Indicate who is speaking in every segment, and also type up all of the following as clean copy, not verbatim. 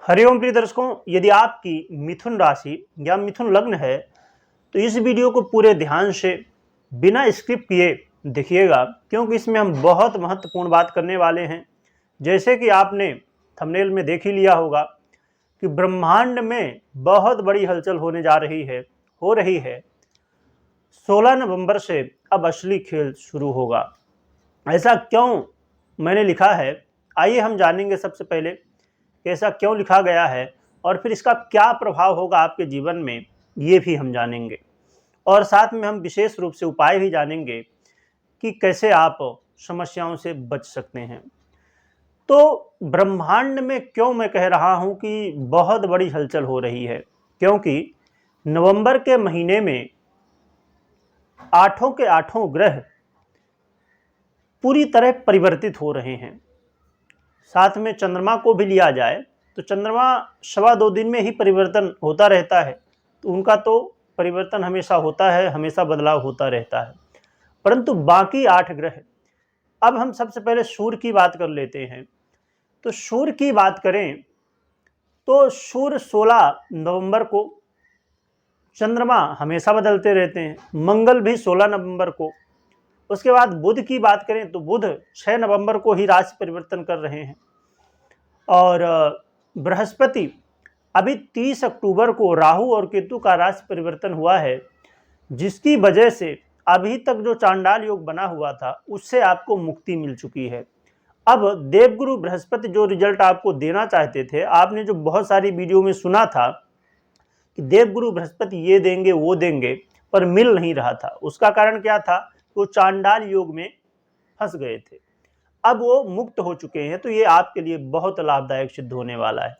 Speaker 1: हरिओम प्रिय दर्शकों, यदि आपकी मिथुन राशि या मिथुन लग्न है तो इस वीडियो को पूरे ध्यान से बिना स्किप किए देखिएगा, क्योंकि इसमें हम बहुत महत्वपूर्ण बात करने वाले हैं। जैसे कि आपने थंबनेल में देख ही लिया होगा कि ब्रह्मांड में बहुत बड़ी हलचल होने जा रही है, हो रही है। 16 नवंबर से अब असली खेल शुरू होगा। ऐसा क्यों मैंने लिखा है, आइए हम जानेंगे। सबसे पहले कि ऐसा क्यों लिखा गया है और फिर इसका क्या प्रभाव होगा आपके जीवन में, ये भी हम जानेंगे। और साथ में हम विशेष रूप से उपाय भी जानेंगे कि कैसे आप समस्याओं से बच सकते हैं। तो ब्रह्मांड में क्यों मैं कह रहा हूं कि बहुत बड़ी हलचल हो रही है, क्योंकि नवंबर के महीने में आठों के आठों ग्रह पूरी तरह परिवर्तित हो रहे हैं। साथ में चंद्रमा को भी लिया जाए तो चंद्रमा 2.25 दिन में ही परिवर्तन होता रहता है, तो उनका तो परिवर्तन हमेशा होता है, हमेशा बदलाव होता रहता है। परंतु बाकी 8 ग्रह, अब हम सबसे पहले सूर्य की बात कर लेते हैं। तो सूर्य की बात करें तो सूर्य 16 नवंबर को, चंद्रमा हमेशा बदलते रहते हैं, मंगल भी 16 नवंबर को। उसके बाद बुध की बात करें तो बुध 6 नवंबर को ही राशि परिवर्तन कर रहे हैं। और बृहस्पति अभी 30 अक्टूबर को राहु और केतु का राशि परिवर्तन हुआ है, जिसकी वजह से अभी तक जो चांडाल योग बना हुआ था उससे आपको मुक्ति मिल चुकी है। अब देवगुरु बृहस्पति जो रिजल्ट आपको देना चाहते थे, आपने जो बहुत सारी वीडियो में सुना था कि देवगुरु बृहस्पति ये देंगे वो देंगे, पर मिल नहीं रहा था। उसका कारण क्या था? वो चांडाल योग में फंस गए थे। अब वो मुक्त हो चुके हैं, तो ये आपके लिए बहुत लाभदायक सिद्ध होने वाला है।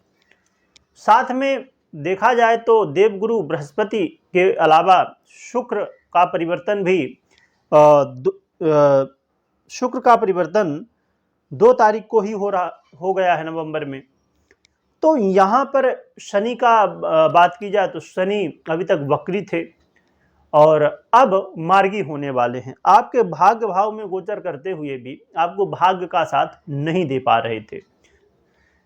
Speaker 1: साथ में देखा जाए तो देवगुरु बृहस्पति के अलावा शुक्र का परिवर्तन भी शुक्र का परिवर्तन 2 तारीख को ही हो गया है नवंबर में। तो यहाँ पर शनि का बात की जाए तो शनि अभी तक वक्री थे और अब मार्गी होने वाले हैं। आपके भाग्य भाव में गोचर करते हुए भी आपको भाग्य का साथ नहीं दे पा रहे थे।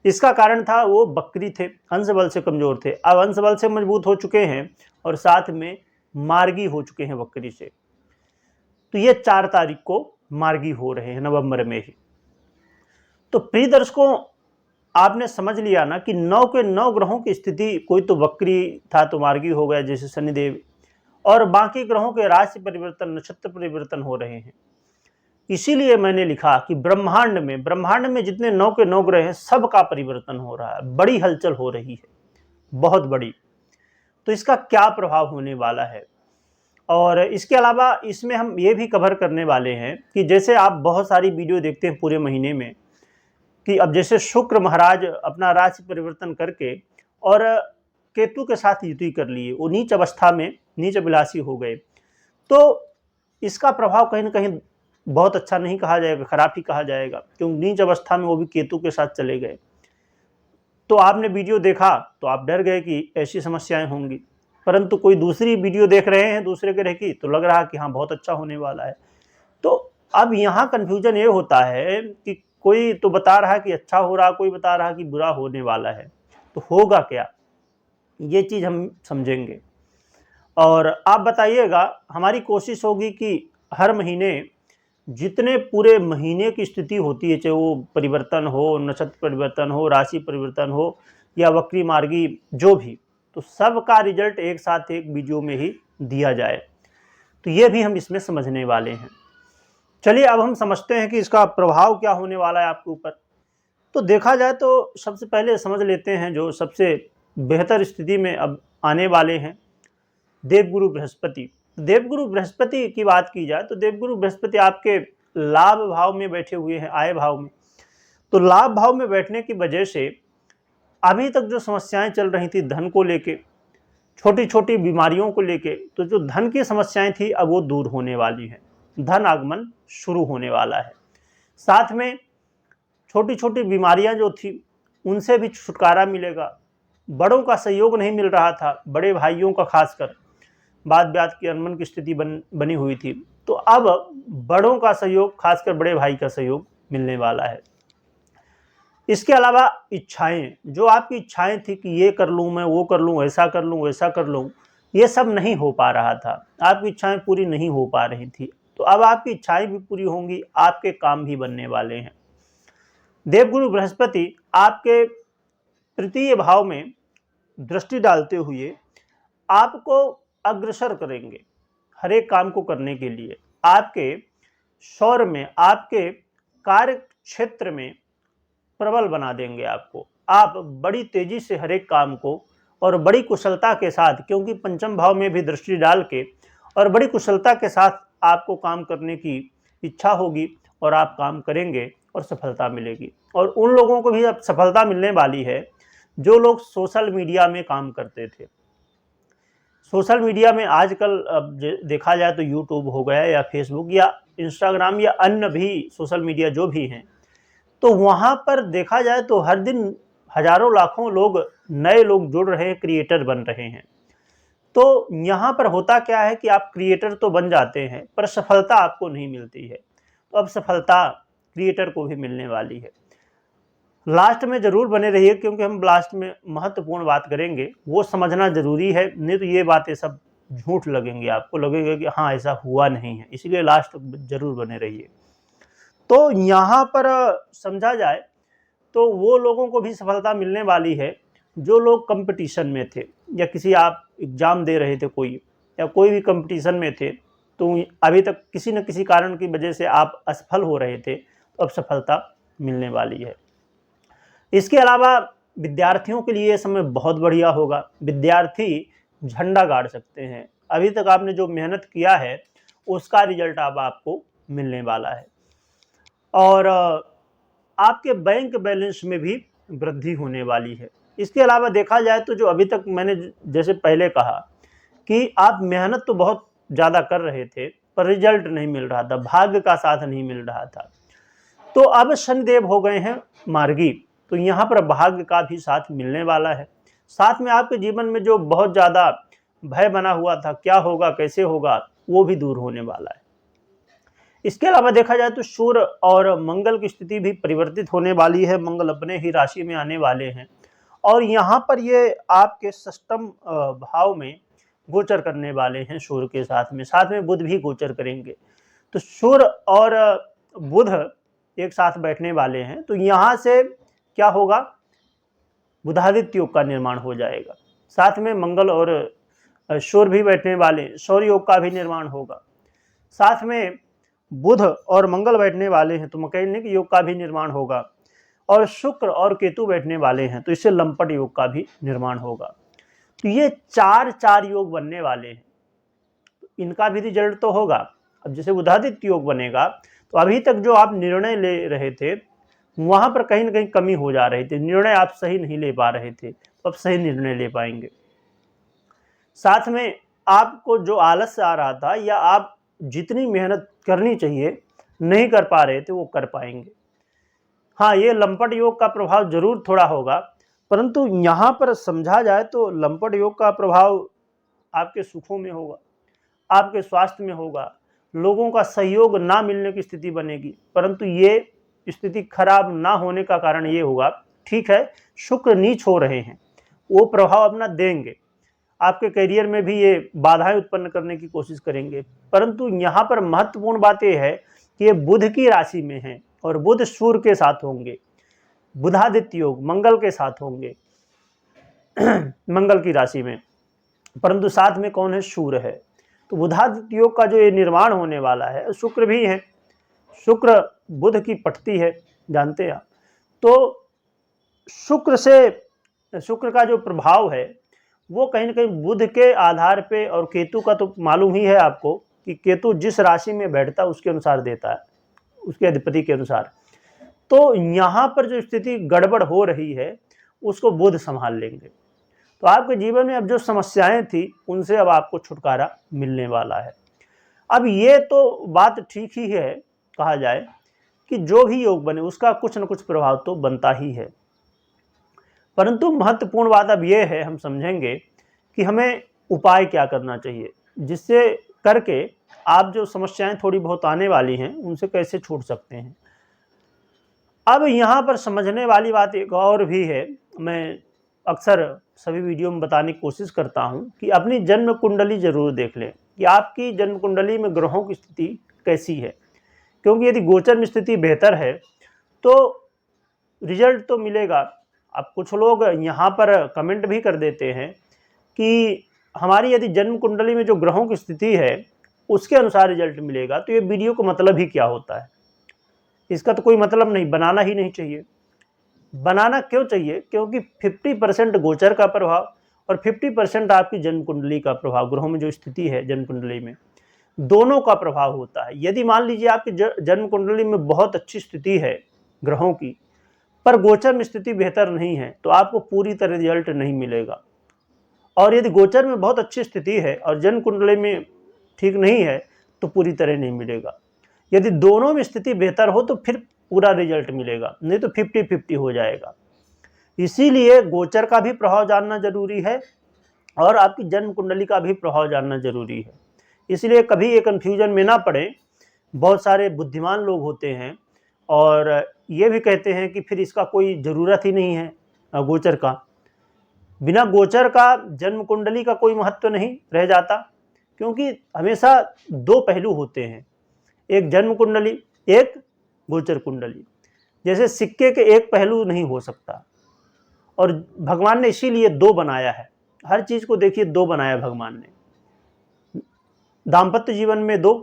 Speaker 1: इसका कारण था वो वक्री थे, अंश बल से कमजोर थे। अब अंश बल से मजबूत हो चुके हैं और साथ में मार्गी हो चुके हैं वक्री से। तो ये 4 तारीख को मार्गी हो रहे हैं नवंबर में ही। तो प्रिय दर्शकों, आपने समझ लिया ना कि 9 के 9 ग्रहों की स्थिति, कोई तो वक्री था तो मार्गी हो गया जैसे शनिदेव, और बाकी ग्रहों के राशि परिवर्तन, नक्षत्र परिवर्तन हो रहे हैं। इसीलिए मैंने लिखा कि ब्रह्मांड में जितने 9 के 9 ग्रह हैं, सबका परिवर्तन हो रहा है, बड़ी हलचल हो रही है, बहुत बड़ी। तो इसका क्या प्रभाव होने वाला है, और इसके अलावा इसमें हम ये भी कवर करने वाले हैं कि जैसे आप बहुत सारी वीडियो देखते हैं पूरे महीने में कि अब जैसे शुक्र महाराज अपना राशि परिवर्तन करके और केतु के साथ युति कर लिए, वो नीच अवस्था में नीच अभिलाषी हो गए। तो इसका प्रभाव कहीं ना कहीं बहुत अच्छा नहीं कहा जाएगा, खराब ही कहा जाएगा, क्योंकि नीच अवस्था में वो भी केतु के साथ चले गए। तो आपने वीडियो देखा तो आप डर गए कि ऐसी समस्याएं होंगी, परंतु कोई दूसरी वीडियो देख रहे हैं दूसरे ग्रह की तो लग रहा है कि हाँ बहुत अच्छा होने वाला है। तो अब यहाँ कंफ्यूजन ये होता है कि कोई तो बता रहा है कि अच्छा हो रहा, कोई बता रहा है कि बुरा होने वाला है, तो होगा क्या, ये चीज़ हम समझेंगे। और आप बताइएगा, हमारी कोशिश होगी कि हर महीने जितने पूरे महीने की स्थिति होती है, चाहे वो परिवर्तन हो, नक्षत्र परिवर्तन हो, राशि परिवर्तन हो या वक्री मार्गी, जो भी, तो सबका रिजल्ट एक साथ एक वीडियो में ही दिया जाए। तो ये भी हम इसमें समझने वाले हैं। चलिए अब हम समझते हैं कि इसका प्रभाव क्या होने वाला है आपके ऊपर। तो देखा जाए तो सबसे पहले समझ लेते हैं जो सबसे बेहतर स्थिति में अब आने वाले हैं, देवगुरु बृहस्पति। देवगुरु बृहस्पति की बात की जाए तो देवगुरु बृहस्पति आपके लाभ भाव में बैठे हुए हैं, आय भाव में। तो लाभ भाव में बैठने की वजह से अभी तक जो समस्याएं चल रही थी धन को लेके, छोटी छोटी बीमारियों को लेके, तो जो धन की समस्याएं थी अब वो दूर होने वाली हैं, धन आगमन शुरू होने वाला है। साथ में छोटी छोटी बीमारियां जो थी उनसे भी छुटकारा मिलेगा। बड़ों का सहयोग नहीं मिल रहा था, बड़े भाइयों का खासकर बात ब्यात की अनबन की स्थिति बनी हुई थी, तो अब बड़ों का सहयोग, खासकर बड़े भाई का सहयोग मिलने वाला है। इसके अलावा इच्छाएं, जो आपकी इच्छाएं थी कि ये कर लूँ मैं, वो कर लूँ, ऐसा कर लूँ, वैसा कर लूँ, ये सब नहीं हो पा रहा था, आपकी इच्छाएं पूरी नहीं हो पा रही थी। तो अब आपकी इच्छाएं भी पूरी होंगी, आपके काम भी बनने वाले हैं। देवगुरु बृहस्पति आपके तृतीय भाव में दृष्टि डालते हुए आपको अग्रसर करेंगे हर एक काम को करने के लिए। आपके शौर्य में, आपके कार्य क्षेत्र में प्रबल बना देंगे आपको। आप बड़ी तेजी से हर एक काम को और बड़ी कुशलता के साथ, क्योंकि पंचम भाव में भी दृष्टि डाल के, और बड़ी कुशलता के साथ आपको काम करने की इच्छा होगी और आप काम करेंगे और सफलता मिलेगी। और उन लोगों को भी अब सफलता मिलने वाली है जो लोग सोशल मीडिया में काम करते थे। सोशल मीडिया में आजकल अब देखा जाए तो यूट्यूब हो गया या फेसबुक या इंस्टाग्राम या अन्य भी सोशल मीडिया जो भी हैं, तो वहाँ पर देखा जाए तो हर दिन हजारों लाखों लोग, नए लोग जुड़ रहे हैं, क्रिएटर बन रहे हैं। तो यहाँ पर होता क्या है कि आप क्रिएटर तो बन जाते हैं पर सफलता आपको नहीं मिलती है। तो अब सफलता क्रिएटर को भी मिलने वाली है। लास्ट में जरूर बने रहिए, क्योंकि हम लास्ट में महत्वपूर्ण बात करेंगे, वो समझना जरूरी है, नहीं तो ये बातें सब झूठ लगेंगी, आपको लगेगा कि हाँ ऐसा हुआ नहीं है, इसीलिए लास्ट जरूर बने रहिए। तो यहाँ पर समझा जाए तो वो लोगों को भी सफलता मिलने वाली है जो लोग कंपटीशन में थे, या किसी आप एग्ज़ाम दे रहे थे कोई, या कोई भी कंपटीशन में थे, तो अभी तक किसी न किसी कारण की वजह से आप असफल हो रहे थे, तो अब सफलता मिलने वाली है। इसके अलावा विद्यार्थियों के लिए समय बहुत बढ़िया होगा। विद्यार्थी झंडा गाड़ सकते हैं, अभी तक आपने जो मेहनत किया है उसका रिजल्ट अब आपको मिलने वाला है। और आपके बैंक बैलेंस में भी वृद्धि होने वाली है। इसके अलावा देखा जाए तो जो अभी तक मैंने जैसे पहले कहा कि आप मेहनत तो बहुत ज़्यादा कर रहे थे पर रिजल्ट नहीं मिल रहा था, भाग्य का साथ नहीं मिल रहा था, तो अब शनिदेव हो गए हैं मार्गी, तो यहाँ पर भाग्य का भी साथ मिलने वाला है। साथ में आपके जीवन में जो बहुत ज़्यादा भय बना हुआ था, क्या होगा कैसे होगा, वो भी दूर होने वाला है। इसके अलावा देखा जाए तो सूर्य और मंगल की स्थिति भी परिवर्तित होने वाली है। मंगल अपने ही राशि में आने वाले हैं और यहाँ पर ये आपके षष्ठम भाव में गोचर करने वाले हैं सूर्य के साथ में बुध भी गोचर करेंगे। तो सूर्य और बुध एक साथ बैठने वाले हैं, तो यहाँ से क्या होगा, बुधादित्य योग का निर्माण हो जाएगा। साथ में मंगल और सूर्य भी बैठने वाले, सौर योग का भी निर्माण होगा। साथ में बुध और मंगल बैठने वाले हैं तो मैकेनिक योग का भी निर्माण होगा, और शुक्र और केतु बैठने वाले हैं तो इससे लंपट योग का भी निर्माण होगा। तो ये चार योग बनने वाले हैं, तो इनका भी रिजल्ट तो होगा। अब जैसे बुधादित्य योग बनेगा तो अभी तक जो आप निर्णय ले रहे थे वहां पर कहीं ना कहीं कमी हो जा रही थी, निर्णय आप सही नहीं ले पा रहे थे, तो अब सही निर्णय ले पाएंगे। साथ में आपको जो आलस्य आ रहा था या आप जितनी मेहनत करनी चाहिए नहीं कर पा रहे थे वो कर पाएंगे। हाँ, ये लंपट योग का प्रभाव जरूर थोड़ा होगा, परंतु यहाँ पर समझा जाए तो लंपट योग का प्रभाव आपके सुखों में होगा, आपके स्वास्थ्य में होगा, लोगों का सहयोग ना मिलने की स्थिति बनेगी, परंतु ये स्थिति खराब ना होने का कारण ये होगा, ठीक है शुक्र नीच हो रहे हैं, वो प्रभाव अपना देंगे, आपके करियर में भी ये बाधाएं उत्पन्न करने की कोशिश करेंगे, परंतु यहाँ पर महत्वपूर्ण बात यह है कि ये बुध की राशि में है और बुध सूर्य के साथ होंगे, बुधादित्य योग मंगल के साथ होंगे मंगल की राशि में, परंतु साथ में कौन है, सूर्य है। तो बुधादित्य योग का जो ये निर्माण होने वाला है, शुक्र भी है, शुक्र बुध की पटती है, जानते हैं आप। तो शुक्र का जो प्रभाव है वो कहीं ना कहीं बुध के आधार पे, और केतु का तो मालूम ही है आपको कि केतु जिस राशि में बैठता है उसके अनुसार देता है, उसके अधिपति के अनुसार। तो यहाँ पर जो स्थिति गड़बड़ हो रही है उसको बुध संभाल लेंगे, तो आपके जीवन में अब जो समस्याएं थी उनसे अब आपको छुटकारा मिलने वाला है। अब ये तो बात ठीक ही है, कहा जाए कि जो भी योग बने उसका कुछ न कुछ प्रभाव तो बनता ही है, परंतु महत्वपूर्ण बात अब यह है, हम समझेंगे कि हमें उपाय क्या करना चाहिए जिससे करके आप जो समस्याएं थोड़ी बहुत आने वाली हैं उनसे कैसे छूट सकते हैं। अब यहाँ पर समझने वाली बात एक और भी है, मैं अक्सर सभी वीडियो में बताने की कोशिश करता हूँ कि अपनी जन्म कुंडली जरूर देख लें कि आपकी जन्म कुंडली में ग्रहों की स्थिति कैसी है, क्योंकि यदि गोचर में स्थिति बेहतर है तो रिजल्ट तो मिलेगा। अब कुछ लोग यहाँ पर कमेंट भी कर देते हैं कि हमारी यदि जन्म कुंडली में जो ग्रहों की स्थिति है उसके अनुसार रिजल्ट मिलेगा, तो ये वीडियो का मतलब ही क्या होता है? इसका तो कोई मतलब नहीं, बनाना ही नहीं चाहिए। बनाना क्यों चाहिए? क्योंकि 50% गोचर का प्रभाव और 50% आपकी जन्म कुंडली का प्रभाव, ग्रहों में जो स्थिति है जन्म कुंडली में, दोनों का प्रभाव होता है। यदि मान लीजिए आपकी जन्म कुंडली में बहुत अच्छी स्थिति है ग्रहों की, पर गोचर में स्थिति बेहतर नहीं है, तो आपको पूरी तरह रिजल्ट नहीं मिलेगा। और यदि गोचर में बहुत अच्छी स्थिति है और जन्म कुंडली में ठीक नहीं है तो पूरी तरह नहीं मिलेगा। यदि दोनों में स्थिति बेहतर हो तो फिर पूरा रिजल्ट मिलेगा, नहीं तो 50-50 हो जाएगा। इसीलिए गोचर का भी प्रभाव जानना जरूरी है और आपकी जन्म कुंडली का भी प्रभाव जानना जरूरी है। इसलिए कभी ये कन्फ्यूजन में ना पड़े। बहुत सारे बुद्धिमान लोग होते हैं और ये भी कहते हैं कि फिर इसका कोई ज़रूरत ही नहीं है गोचर का। बिना गोचर का जन्म कुंडली का कोई महत्व नहीं रह जाता, क्योंकि हमेशा दो पहलू होते हैं, एक जन्म कुंडली, एक गोचर कुंडली। जैसे सिक्के के एक पहलू नहीं हो सकता, और भगवान ने इसीलिए दो बनाया है। हर चीज़ को देखिए, दो बनाया भगवान ने। दाम्पत्य जीवन में दो,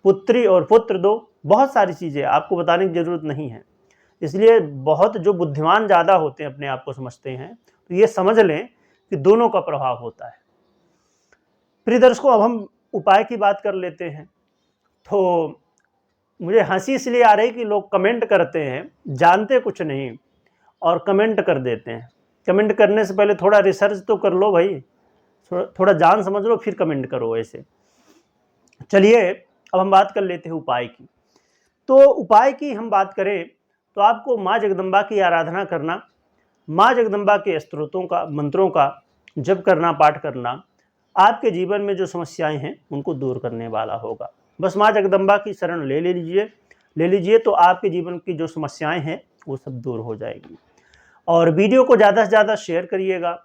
Speaker 1: पुत्री और पुत्र दो, बहुत सारी चीज़ें आपको बताने की जरूरत नहीं है। इसलिए बहुत जो बुद्धिमान ज़्यादा होते हैं, अपने आप को समझते हैं, तो ये समझ लें कि दोनों का प्रभाव होता है। प्रिय दर्शकों, अब हम उपाय की बात कर लेते हैं। तो मुझे हंसी इसलिए आ रही कि लोग कमेंट करते हैं, जानते कुछ नहीं और कमेंट कर देते हैं। कमेंट करने से पहले थोड़ा रिसर्च तो कर लो भाई, थोड़ा जान समझ लो फिर कमेंट करो ऐसे। चलिए अब हम बात कर लेते हैं उपाय की। तो उपाय की हम बात करें तो आपको माँ जगदम्बा की आराधना करना, माँ जगदम्बा के स्तोत्रों का, मंत्रों का जप करना, पाठ करना आपके जीवन में जो समस्याएं हैं उनको दूर करने वाला होगा। बस माँ जगदम्बा की शरण ले लीजिए तो आपके जीवन की जो समस्याएं हैं वो सब दूर हो जाएगी। और वीडियो को ज़्यादा से ज़्यादा शेयर करिएगा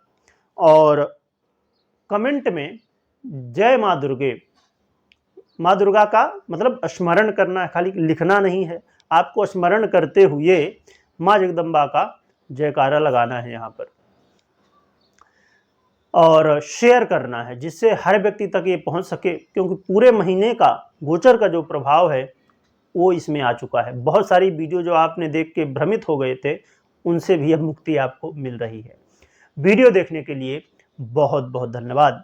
Speaker 1: और कमेंट में जय माँ दुर्गे, माँ दुर्गा का मतलब स्मरण करना है, खाली लिखना नहीं है, आपको स्मरण करते हुए माँ जगदम्बा का जयकारा लगाना है यहाँ पर और शेयर करना है, जिससे हर व्यक्ति तक ये पहुंच सके। क्योंकि पूरे महीने का गोचर का जो प्रभाव है वो इसमें आ चुका है। बहुत सारी वीडियो जो आपने देख के भ्रमित हो गए थे, उनसे भी अब मुक्ति आपको मिल रही है। वीडियो देखने के लिए बहुत बहुत धन्यवाद।